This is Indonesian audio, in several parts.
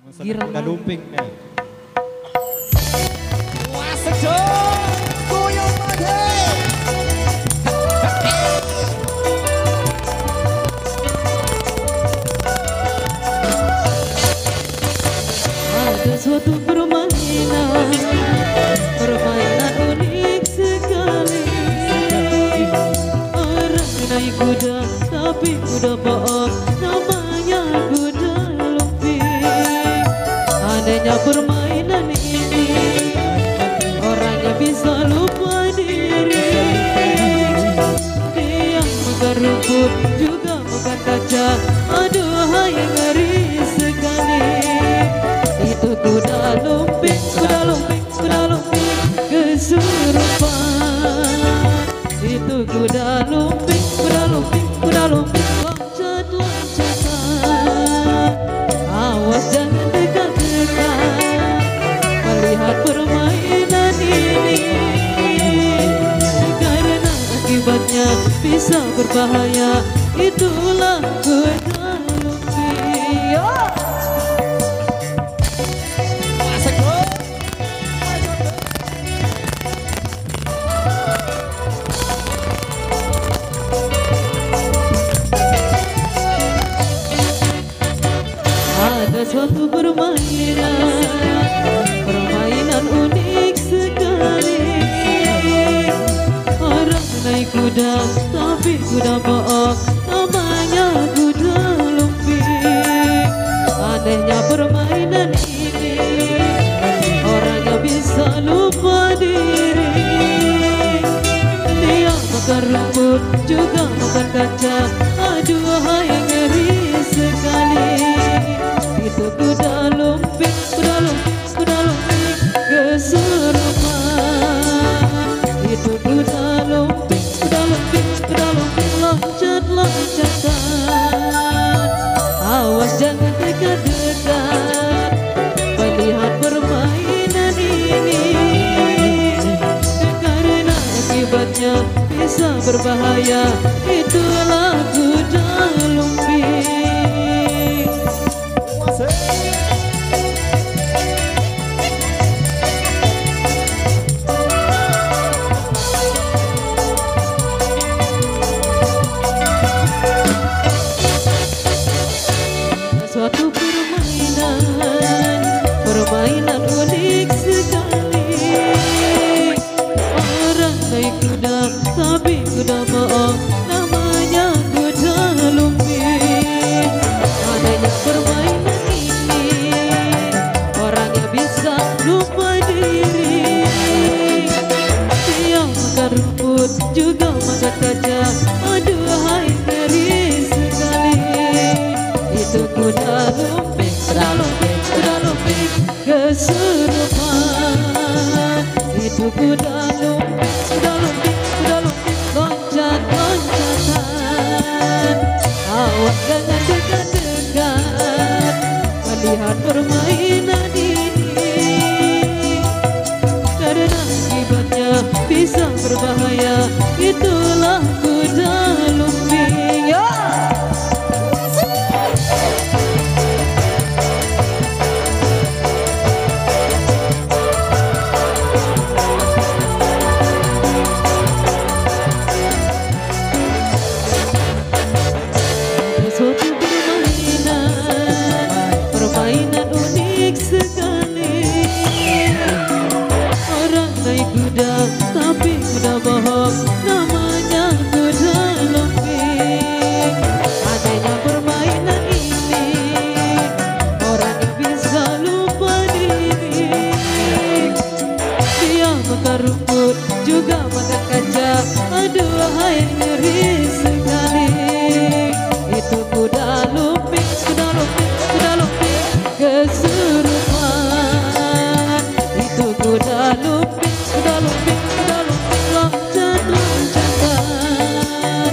Girang Kuda lumping nih. Wah sedot goyang lagi. Ada suatu permainan unik sekali. Orang naik kuda tapi kuda bohong, namanya kuda lumping. Anehnya permainan ini, orangnya bisa lupa diri. Dia makan rumput juga makan kaca, aduhai ngeri sekali. Itu kuda lumping, kuda lumping, kuda lumping kesurupan. Itu kuda lumping, kuda lumping, kuda lumping loncat-loncatan. Awas jangan dekat-dekat melihat permainan ini, karena akibatnya bisa berbahaya. Itulah kuda lumping. Wah sedot. Ada suatu permainan unik sekali. Orang naik kuda tapi kuda bohong, namanya kuda lumping. Anehnya permainan ini, orangnya bisa lupa diri. Dia makan rumput juga makan kaca, aduhai ngeri sekali. Itu kuda lumping, kuda lumping, kuda lumping kesurupan. Itu kuda lumping, kuda lumping, kuda lumping loncat-loncatan. Awas jangan dekat-dekat melihat permainan ini, karena akibatnya bisa berbahaya. Itulah kuda lumping. Wah sedot. Suatu permainan unik sekali. Orang naik kuda tapi kuda bohong, namanya kuda lumping. Adanya permainan ini, orangnya bisa lupa diri. Dia makan rumput juga makan kaca, aduhai ngeri sekali. Itu kuda lumping, kuda lumping, kuda lumping kesurupan. Itu kuda lumping, kuda lumping, kuda lumping loncat-loncatan. Awas jangan dekat-dekat melihat permainan ini, karena akibatnya bisa berbahaya. Itulah kuda lumping. Ya. Suatu permainan unik sekali. Orang naik kuda tapi kuda bohong, namanya kuda lumping. Adanya permainan ini, orang yang bisa lupa diri. Dia makan rumput juga makan kaca, aduhai ngeri sekali. Itu kuda lumping, kuda lumping, kuda lumping kesurupan. Itu kuda lumping, kuda lumping, kuda lumping loncat-loncatan.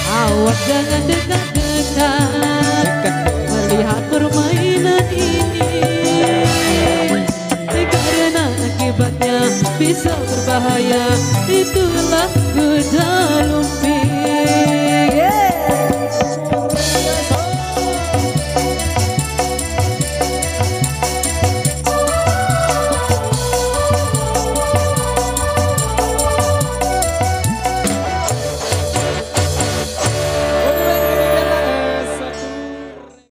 Awas jangan dekat-dekat melihat permainan ini, karena akibatnya bisa berbahaya.